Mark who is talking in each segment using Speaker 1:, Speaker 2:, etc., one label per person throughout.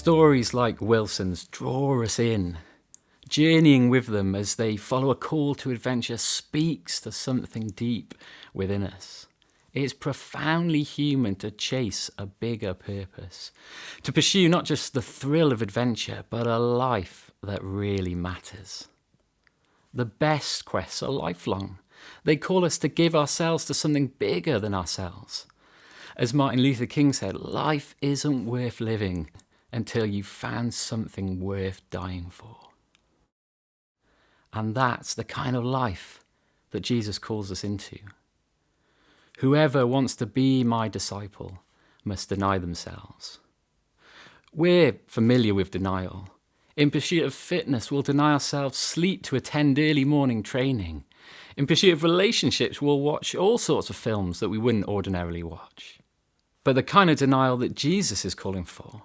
Speaker 1: Stories like Wilson's draw us in. Journeying with them as they follow a call to adventure speaks to something deep within us. It's profoundly human to chase a bigger purpose, to pursue not just the thrill of adventure, but a life that really matters. The best quests are lifelong. They call us to give ourselves to something bigger than ourselves. As Martin Luther King said, life isn't worth living until you've found something worth dying for. And that's the kind of life that Jesus calls us into. Whoever wants to be my disciple must deny themselves. We're familiar with denial. In pursuit of fitness, we'll deny ourselves sleep to attend early morning training. In pursuit of relationships, we'll watch all sorts of films that we wouldn't ordinarily watch. But the kind of denial that Jesus is calling for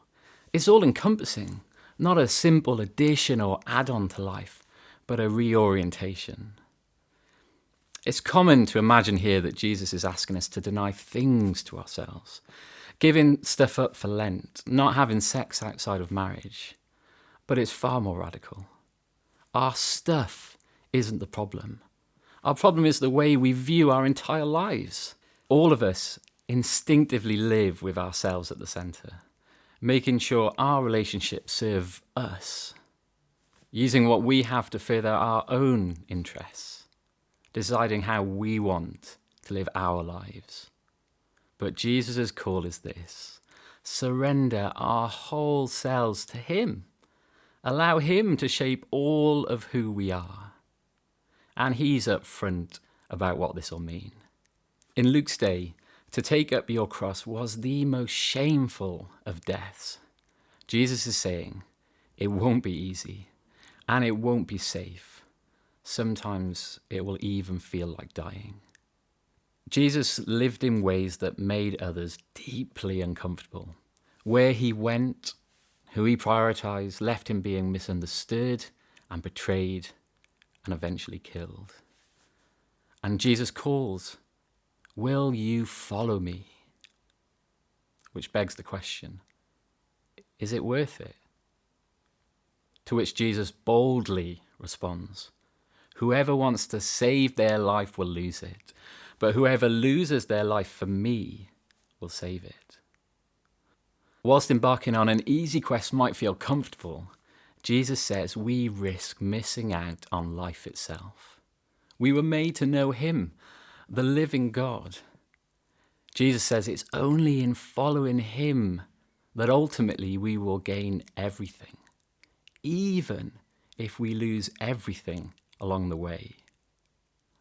Speaker 1: is all-encompassing, not a simple addition or add-on to life, but a reorientation. It's common to imagine here that Jesus is asking us to deny things to ourselves, giving stuff up for Lent, not having sex outside of marriage. But it's far more radical. Our stuff isn't the problem. Our problem is the way we view our entire lives. All of us instinctively live with ourselves at the centre, making sure our relationships serve us, using what we have to further our own interests, deciding how we want to live our lives. But Jesus' call is this: surrender our whole selves to him. Allow him to shape all of who we are. And he's upfront about what this will mean. In Luke's day, to take up your cross was the most shameful of deaths. Jesus is saying, it won't be easy, and it won't be safe. Sometimes it will even feel like dying. Jesus lived in ways that made others deeply uncomfortable. Where he went, who he prioritized, left him being misunderstood and betrayed and eventually killed. And Jesus calls, will you follow me? Which begs the question, is it worth it? To which Jesus boldly responds, whoever wants to save their life will lose it, but whoever loses their life for me will save it. Whilst embarking on an easy quest might feel comfortable, Jesus says we risk missing out on life itself. We were made to know him, the living God. Jesus says it's only in following him that ultimately we will gain everything, even if we lose everything along the way.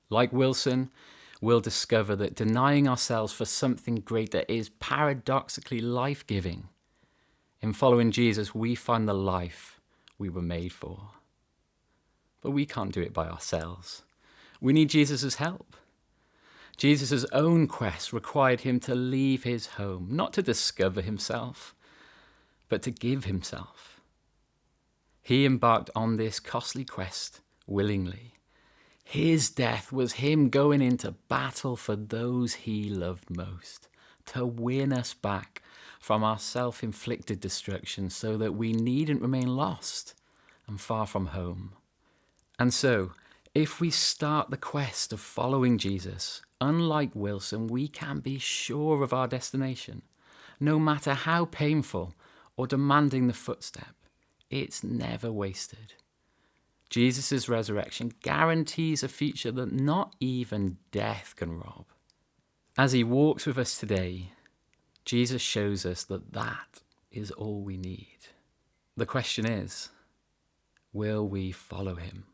Speaker 1: Like Wilson, we'll discover that denying ourselves for something greater is paradoxically life-giving. In following Jesus, we find the life we were made for. But we can't do it by ourselves. We need Jesus' help. Jesus' own quest required him to leave his home, not to discover himself, but to give himself. He embarked on this costly quest willingly. His death was him going into battle for those he loved most, to win us back from our self-inflicted destruction so that we needn't remain lost and far from home. And so, if we start the quest of following Jesus, unlike Wilson, we can be sure of our destination. No matter how painful or demanding the footstep, it's never wasted. Jesus' resurrection guarantees a future that not even death can rob. As he walks with us today, Jesus shows us that that is all we need. The question is, will we follow him?